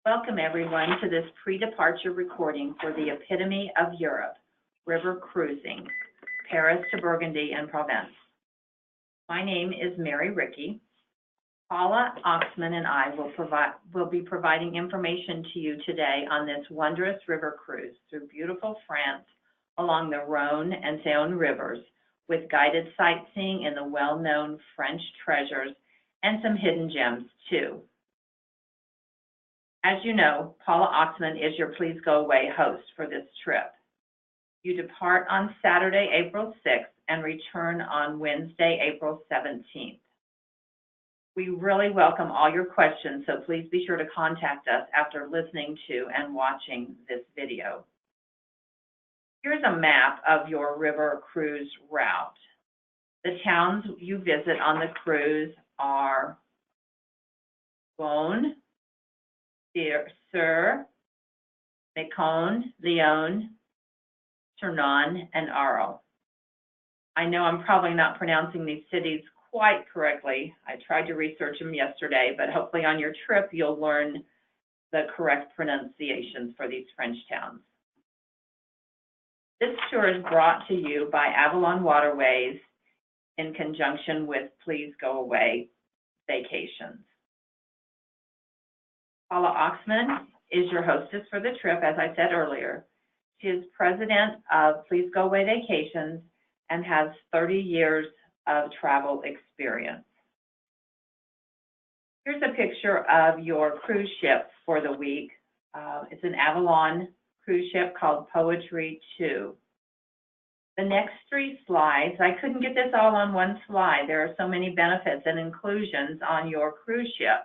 Welcome everyone to this pre-departure recording for the epitome of Europe, river cruising, Paris to Burgundy and Provence. My name is Mary Rickey. Paula Oxman and I will be providing information to you today on this wondrous river cruise through beautiful France along the Rhone and Saône rivers with guided sightseeing in the well-known French treasures and some hidden gems too. As you know, Paula Oxman is your Please Go Away host for this trip. You depart on Saturday, April 6th and return on Wednesday, April 17th. We really welcome all your questions, so please be sure to contact us after listening to and watching this video. Here's a map of your river cruise route. The towns you visit on the cruise are Beaune, Sur, Mâcon, Lyon, Tournon, and Arles. I know I'm probably not pronouncing these cities quite correctly. I tried to research them yesterday, but hopefully on your trip you'll learn the correct pronunciations for these French towns. This tour is brought to you by Avalon Waterways in conjunction with Please Go Away Vacations. Paula Oxman is your hostess for the trip, as I said earlier. She is president of Please Go Away Vacations and has 30 years of travel experience. Here's a picture of your cruise ship for the week. It's an Avalon cruise ship called Poetry 2. The next 3 slides, I couldn't get this all on one slide. There are so many benefits and inclusions on your cruise ship.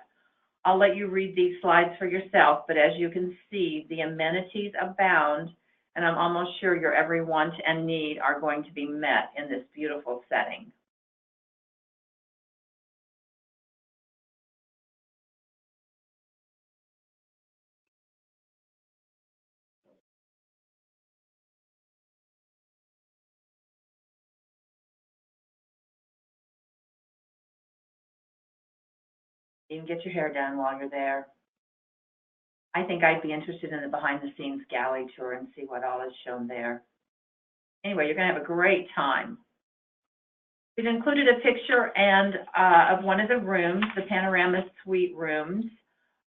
I'll let you read these slides for yourself, but as you can see, the amenities abound, and I'm almost sure your every want and need are going to be met in this beautiful setting. You can get your hair done while you're there. I think I'd be interested in the behind-the-scenes galley tour and see what all is shown there. Anyway, you're going to have a great time. We've included a picture of one of the rooms, the panorama suite rooms,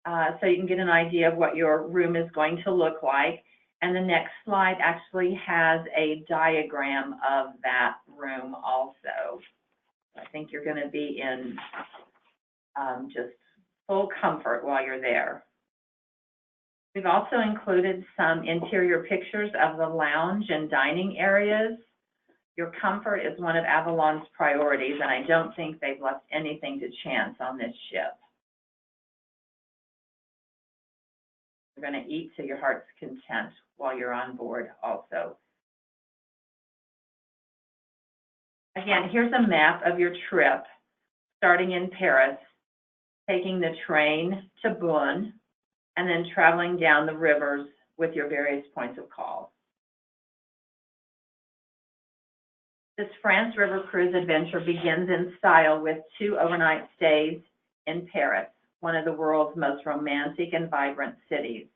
so you can get an idea of what your room is going to look like. And the next slide actually has a diagram of that room also. I think you're going to be in just full comfort while you're there. We've also included some interior pictures of the lounge and dining areas. Your comfort is one of Avalon's priorities, and I don't think they've left anything to chance on this ship. You're going to eat to your heart's content while you're on board also. Again, here's a map of your trip, starting in Paris, taking the train to Beaune, and then traveling down the rivers with your various points of call. This France River Cruise adventure begins in style with 2 overnight stays in Paris, one of the world's most romantic and vibrant cities.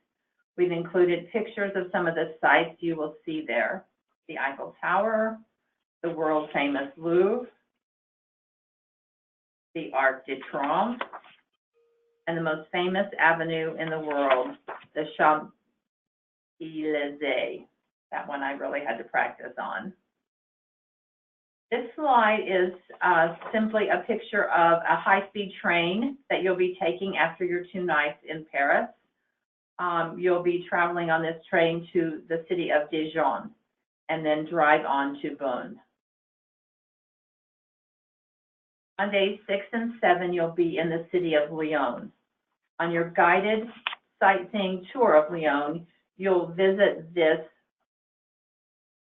We've included pictures of some of the sights you will see there: the Eiffel Tower, the world-famous Louvre, the Arc de Triomphe, and the most famous avenue in the world, the Champs-Élysées. That one I really had to practice on. This slide is simply a picture of a high-speed train that you'll be taking after your 2 nights in Paris. You'll be traveling on this train to the city of Dijon and then drive on to Beaune. On days 6 and 7, you'll be in the city of Lyon. On your guided sightseeing tour of Lyon, you'll visit this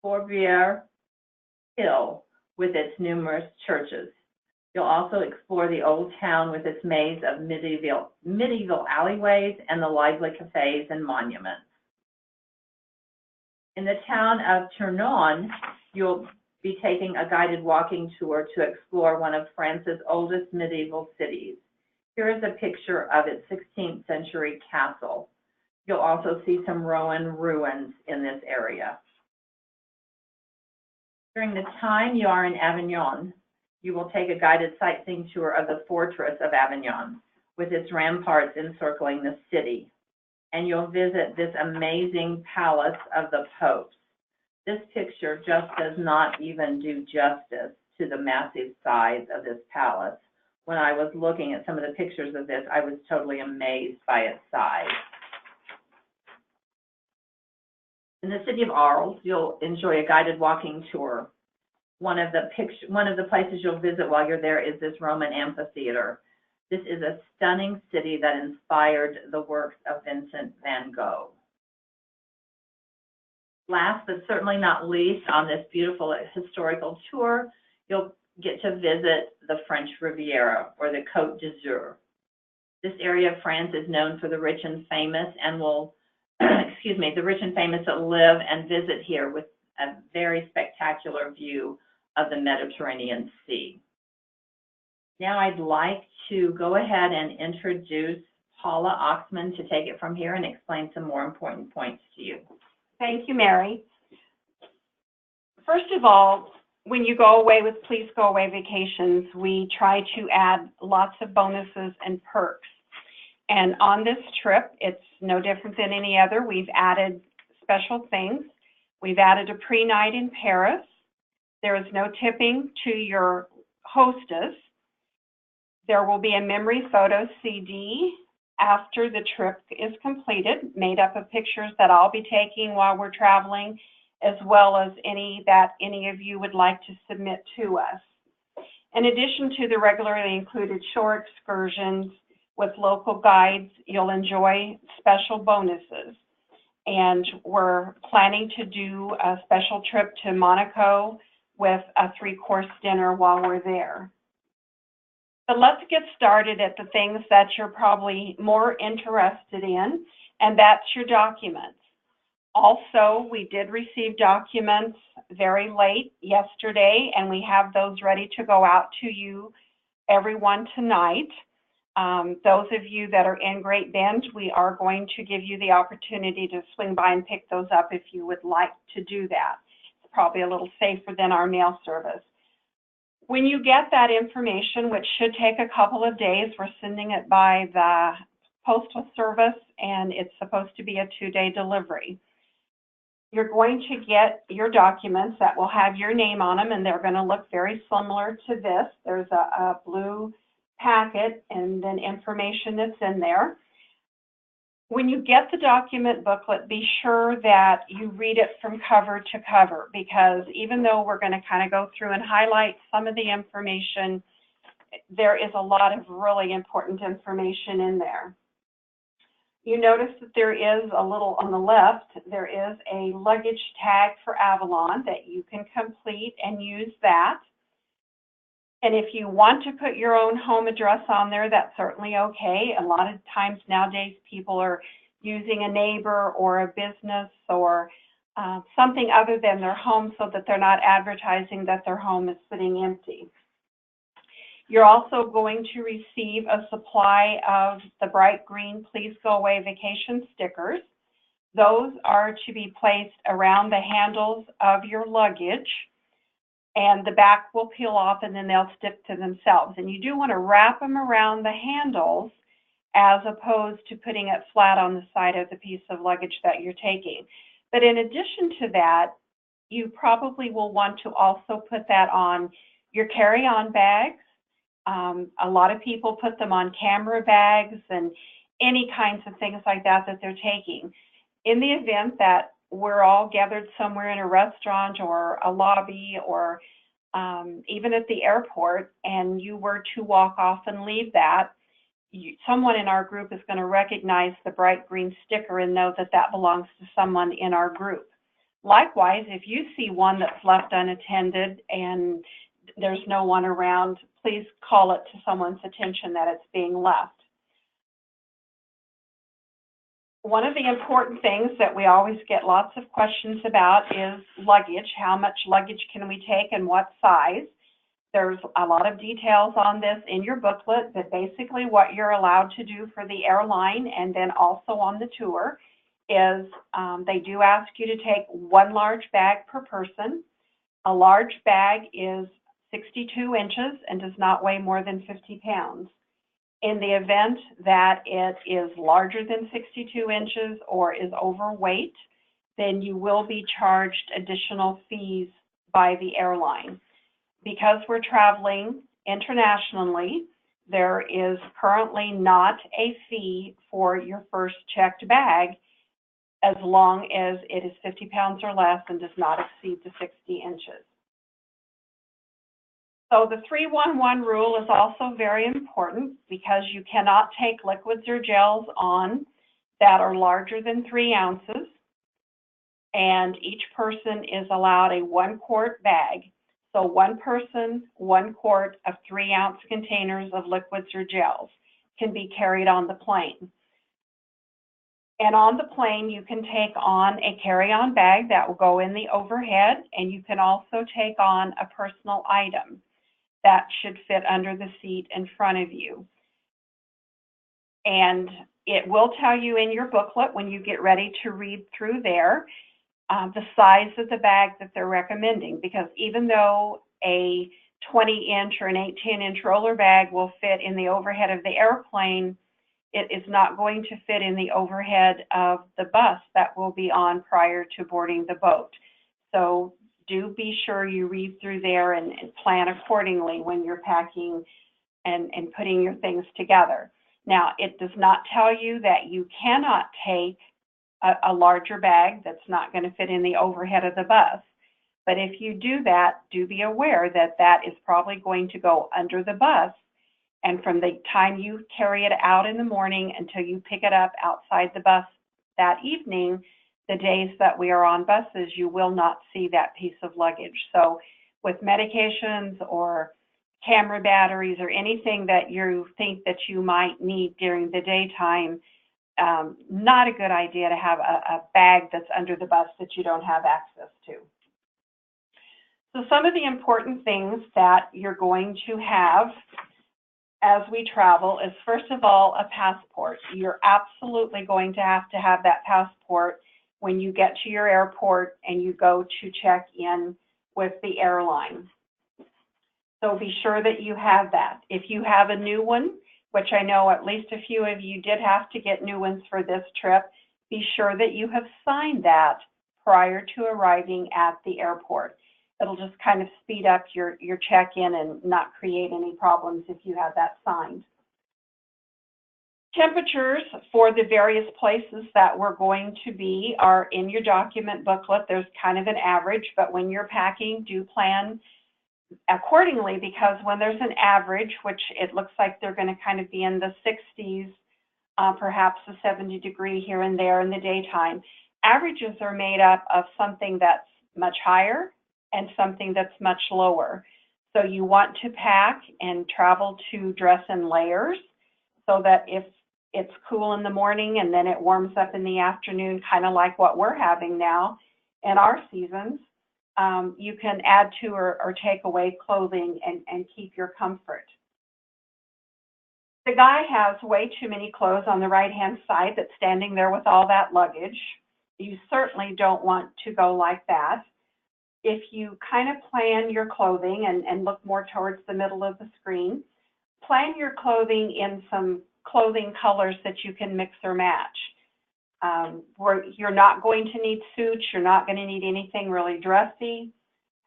Fourvière hill with its numerous churches. You'll also explore the old town with its maze of medieval alleyways and the lively cafes and monuments. In the town of Tournon, you'll be taking a guided walking tour to explore one of France's oldest medieval cities. Here is a picture of its 16th century castle. You'll also see some Roman ruins in this area. During the time you are in Avignon, you will take a guided sightseeing tour of the fortress of Avignon with its ramparts encircling the city. And you'll visit this amazing palace of the popes. This picture just does not even do justice to the massive size of this palace. When I was looking at some of the pictures of this, I was totally amazed by its size. In the city of Arles, you'll enjoy a guided walking tour. One of the places you'll visit while you're there is this Roman amphitheater. This is a stunning city that inspired the works of Vincent van Gogh. Last but certainly not least, on this beautiful historical tour, you'll get to visit the French Riviera, or the Côte d'Azur. This area of France is known for the rich and famous, and will, the rich and famous that live and visit here, with a very spectacular view of the Mediterranean Sea. Now I'd like to go ahead and introduce Paula Oxman to take it from here and explain some more important points to you. Thank you, Mary. First of all, when you go away with Please Go Away Vacations, we try to add lots of bonuses and perks. And on this trip, it's no different than any other. We've added special things. We've added a pre-night in Paris. There is no tipping to your hostess. There will be a memory photo CD after the trip is completed, made up of pictures that I'll be taking while we're traveling, as well as any that any of you would like to submit to us. In addition to the regularly included shore excursions with local guides, you'll enjoy special bonuses. And we're planning to do a special trip to Monaco with a 3-course dinner while we're there. But let's get started at the things that you're probably more interested in, and that's your documents. Also, we did receive documents very late yesterday, and we have those ready to go out to you, everyone, tonight. Those of you that are in Great Bend, we are going to give you the opportunity to swing by and pick those up if you would like to do that. It's probably a little safer than our mail service. When you get that information, which should take a couple of days, we're sending it by the Postal Service, and it's supposed to be a 2-day delivery. You're going to get your documents that will have your name on them, and they're going to look very similar to this. There's a blue packet and then information that's in there. When you get the document booklet, be sure that you read it from cover to cover, because even though we're going to kind of go through and highlight some of the information, there is a lot of really important information in there. You notice that there is a little on the left, there is a luggage tag for Avalon that you can complete and use that. And if you want to put your own home address on there, that's certainly okay. A lot of times nowadays people are using a neighbor or a business or something other than their home so that they're not advertising that their home is sitting empty. You're also going to receive a supply of the bright green Please Go Away Vacation stickers. Those are to be placed around the handles of your luggage, and the back will peel off and then they'll stick to themselves. And you do want to wrap them around the handles as opposed to putting it flat on the side of the piece of luggage that you're taking. But in addition to that, you probably will want to also put that on your carry-on bags. A lot of people put them on camera bags and any kinds of things like that that they're taking. In the event that we're all gathered somewhere in a restaurant or a lobby or even at the airport, and you were to walk off and leave that, someone in our group is going to recognize the bright green sticker and know that that belongs to someone in our group. Likewise, if you see one that's left unattended and there's no one around, please call it to someone's attention that it's being left. One of the important things that we always get lots of questions about is luggage. How much luggage can we take and what size? There's a lot of details on this in your booklet, but basically what you're allowed to do for the airline and then also on the tour is they do ask you to take one large bag per person. A large bag is 62 inches and does not weigh more than 50 pounds. In the event that it is larger than 62 inches or is overweight, then you will be charged additional fees by the airline. Because we're traveling internationally, there is currently not a fee for your first checked bag as long as it is 50 pounds or less and does not exceed the 60 inches. So the 3-1-1 rule is also very important because you cannot take liquids or gels on that are larger than 3 ounces, and each person is allowed a 1-quart bag. So one person, 1 quart of 3-ounce containers of liquids or gels can be carried on the plane. And on the plane, you can take on a carry-on bag that will go in the overhead, and you can also take on a personal item that should fit under the seat in front of you. And it will tell you in your booklet when you get ready to read through there the size of the bag that they're recommending, because even though a 20-inch or an 18-inch roller bag will fit in the overhead of the airplane, it is not going to fit in the overhead of the bus that will be on prior to boarding the boat. So do be sure you read through there and plan accordingly when you're packing and putting your things together. Now, it does not tell you that you cannot take a larger bag that's not going to fit in the overhead of the bus. But if you do that, do be aware that that is probably going to go under the bus. And from the time you carry it out in the morning until you pick it up outside the bus that evening, the days that we are on buses, you will not see that piece of luggage. So with medications or camera batteries or anything that you think that you might need during the daytime, not a good idea to have a bag that's under the bus that you don't have access to. So some of the important things that you're going to have as we travel is, first of all, a passport. You're absolutely going to have that passport when you get to your airport and you go to check in with the airline. So be sure that you have that. If you have a new one, which I know at least a few of you did have to get new ones for this trip, be sure that you have signed that prior to arriving at the airport. It'll just kind of speed up your check-in and not create any problems if you have that signed. Temperatures for the various places that we're going to be are in your document booklet. There's kind of an average, but when you're packing, do plan accordingly, because when there's an average, which it looks like they're going to kind of be in the 60s, perhaps a 70 degree here and there in the daytime, averages are made up of something that's much higher and something that's much lower. So you want to pack and travel to dress in layers so that if it's cool in the morning and then it warms up in the afternoon, kind of like what we're having now in our seasons, you can add to or take away clothing and keep your comfort. The guy has way too many clothes on the right-hand side that's standing there with all that luggage. You certainly don't want to go like that. If you kind of plan your clothing and look more towards the middle of the screen, plan your clothing in some clothing colors that you can mix or match. Where you're not going to need suits, you're not going to need anything really dressy.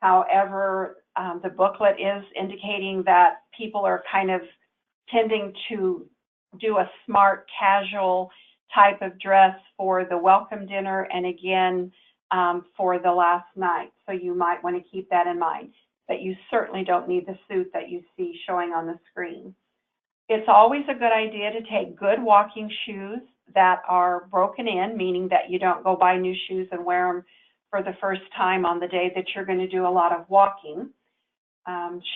However, the booklet is indicating that people are kind of tending to do a smart, casual type of dress for the welcome dinner and again for the last night. So you might want to keep that in mind. But you certainly don't need the suit that you see showing on the screen. It's always a good idea to take good walking shoes that are broken in, meaning that you don't go buy new shoes and wear them for the first time on the day that you're going to do a lot of walking.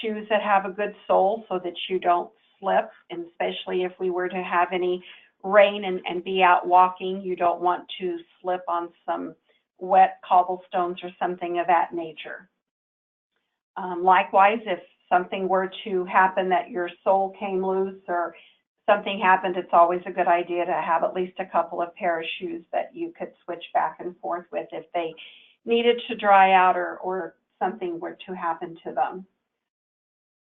Shoes that have a good sole so that you don't slip, and especially if we were to have any rain and be out walking, you don't want to slip on some wet cobblestones or something of that nature. Likewise, if something were to happen, that your sole came loose or something happened, it's always a good idea to have at least a couple of pair of shoes that you could switch back and forth with if they needed to dry out or something were to happen to them.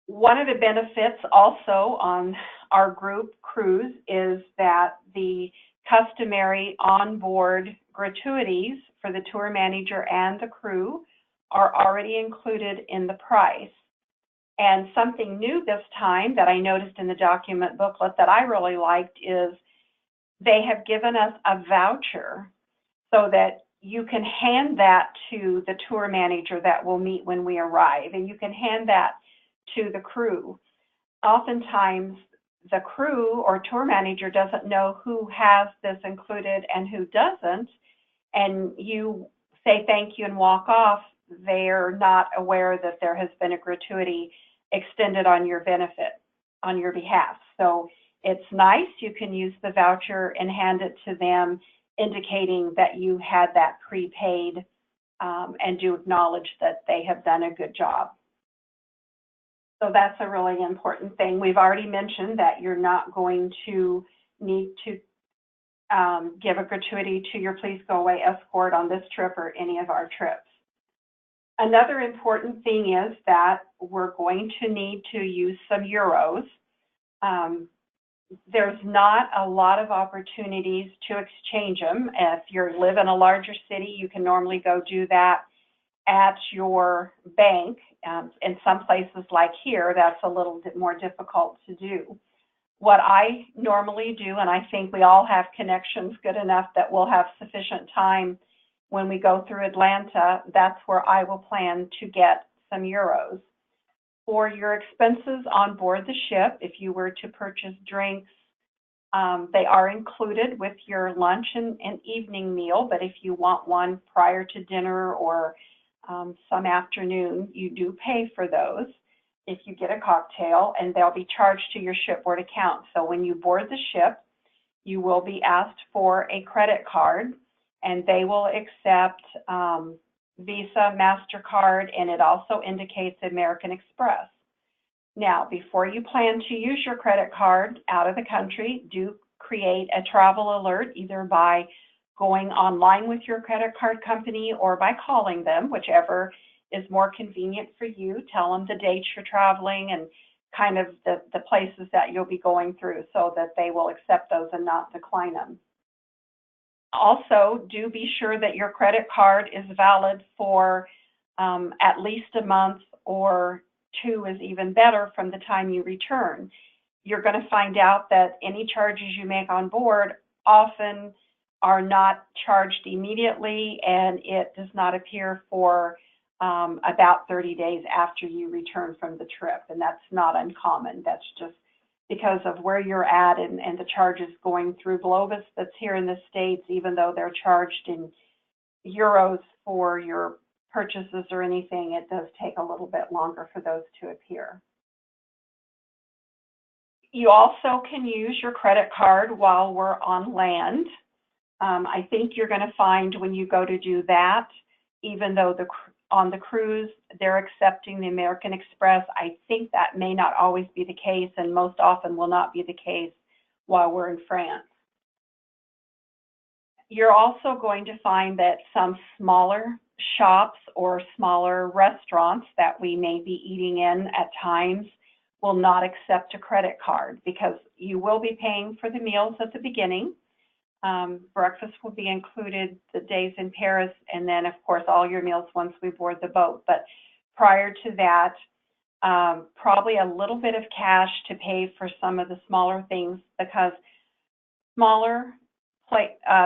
One of the benefits also on our group cruise is that the customary onboard gratuities for the tour manager and the crew are already included in the price. And something new this time that I noticed in the document booklet that I really liked is they have given us a voucher so that you can hand that to the tour manager that will meet when we arrive, and you can hand that to the crew. Oftentimes, the crew or tour manager doesn't know who has this included and who doesn't, and you say thank you and walk off. They're not aware that there has been a gratuity extended on your benefit, on your behalf. So it's nice. You can use the voucher and hand it to them, indicating that you had that prepaid, and do acknowledge that they have done a good job. So that's a really important thing. We've already mentioned that you're not going to need to give a gratuity to your Please Go Away escort on this trip or any of our trips. Another important thing is that we're going to need to use some euros. There's not a lot of opportunities to exchange them. If you live in a larger city, you can normally go do that at your bank. In some places like here, that's a little bit more difficult to do. What I normally do, and I think we all have connections good enough that we'll have sufficient time when we go through Atlanta, that's where I will plan to get some euros. For your expenses on board the ship, if you were to purchase drinks, they are included with your lunch and evening meal, but if you want one prior to dinner or some afternoon, you do pay for those if you get a cocktail, and they'll be charged to your shipboard account. So when you board the ship, you will be asked for a credit card, and they will accept Visa, MasterCard, and it also indicates American Express. Now, before you plan to use your credit card out of the country, do create a travel alert, either by going online with your credit card company or by calling them, whichever is more convenient for you. Tell them the dates you're traveling and kind of the places that you'll be going through so that they will accept those and not decline them. Also, do be sure that your credit card is valid for at least a month, or 2 is even better, from the time you return. You're going to find out that any charges you make on board often are not charged immediately, and it does not appear for about 30 days after you return from the trip, and that's not uncommon. That's just because of where you're at and the charges going through Globus that's here in the States. Even though they're charged in euros for your purchases or anything, it does take a little bit longer for those to appear. You also can use your credit card while we're on land. I think you're going to find when you go to do that, even though on the cruise they're accepting the American Express, I think that may not always be the case, and most often will not be the case while we're in France. You're also going to find that some smaller shops or smaller restaurants that we may be eating in at times will not accept a credit card, because you will be paying for the meals at the beginning. Breakfast will be included the days in Paris, and then, of course, all your meals once we board the boat. But prior to that, probably a little bit of cash to pay for some of the smaller things, because smaller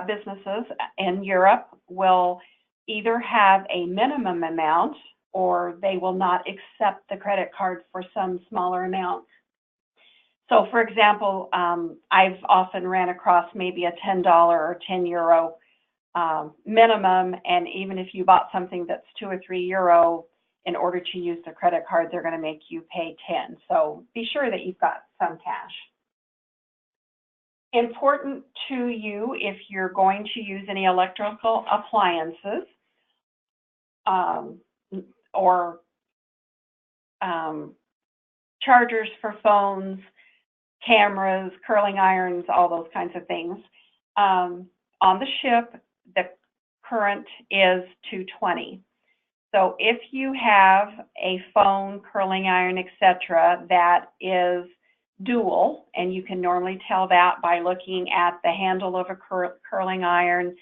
businesses in Europe will either have a minimum amount or they will not accept the credit card for some smaller amount. So, for example, I've often ran across maybe a $10 or 10 euro minimum, and even if you bought something that's 2 or 3 euro, in order to use the credit card, they're going to make you pay 10. So be sure that you've got some cash. Important to you, if you're going to use any electrical appliances or chargers for phones, cameras, curling irons, all those kinds of things. On the ship, the current is 220. So if you have a phone, curling iron, etc., that is dual, and you can normally tell that by looking at the handle of a curling iron,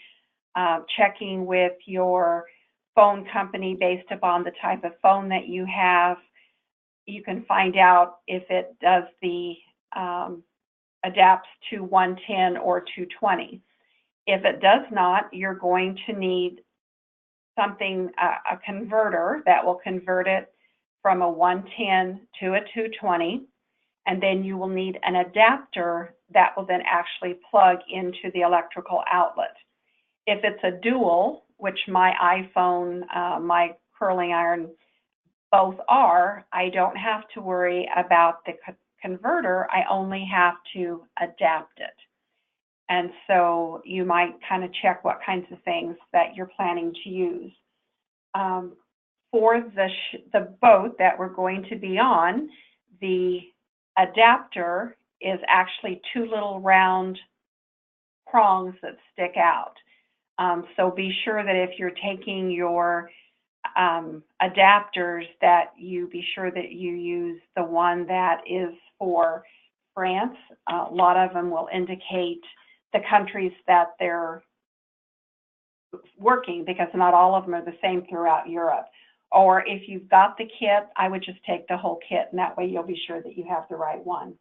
checking with your phone company based upon the type of phone that you have. You can find out if it does the adapts to 110 or 220. If it does not, you're going to need something, a converter that will convert it from a 110 to a 220, and then you will need an adapter that will then actually plug into the electrical outlet. If it's a dual, which my iPhone, my curling iron, both are, I don't have to worry about the converter. I only have to adapt it. And so you might kind of check what kinds of things that you're planning to use. For the boat that we're going to be on, the adapter is actually two little round prongs that stick out. So be sure that if you're taking your adapters, that you be sure that you use the one that is for France. A lot of them will indicate the countries that they're working, because not all of them are the same throughout Europe. Or if you've got the kit, I would just take the whole kit, and that way you'll be sure that you have the right one.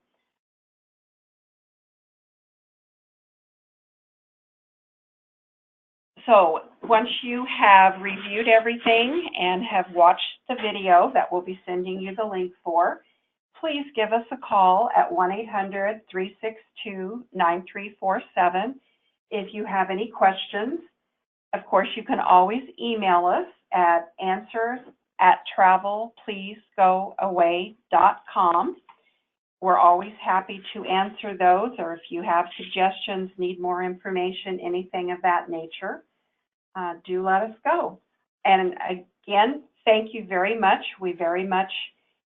So once you have reviewed everything and have watched the video that we'll be sending you the link for, please give us a call at 1-800-362-9347 if you have any questions. Of course, you can always email us at answers@travelpleasegoaway.com. We're always happy to answer those, or if you have suggestions, need more information, anything of that nature, do let us go. And again, thank you very much. We very much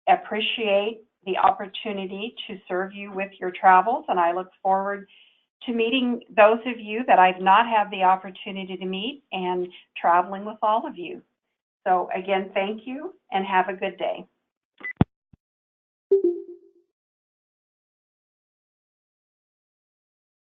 appreciate the opportunity to serve you with your travels, and I look forward to meeting those of you that I've not had the opportunity to meet and traveling with all of you. So again, thank you and have a good day.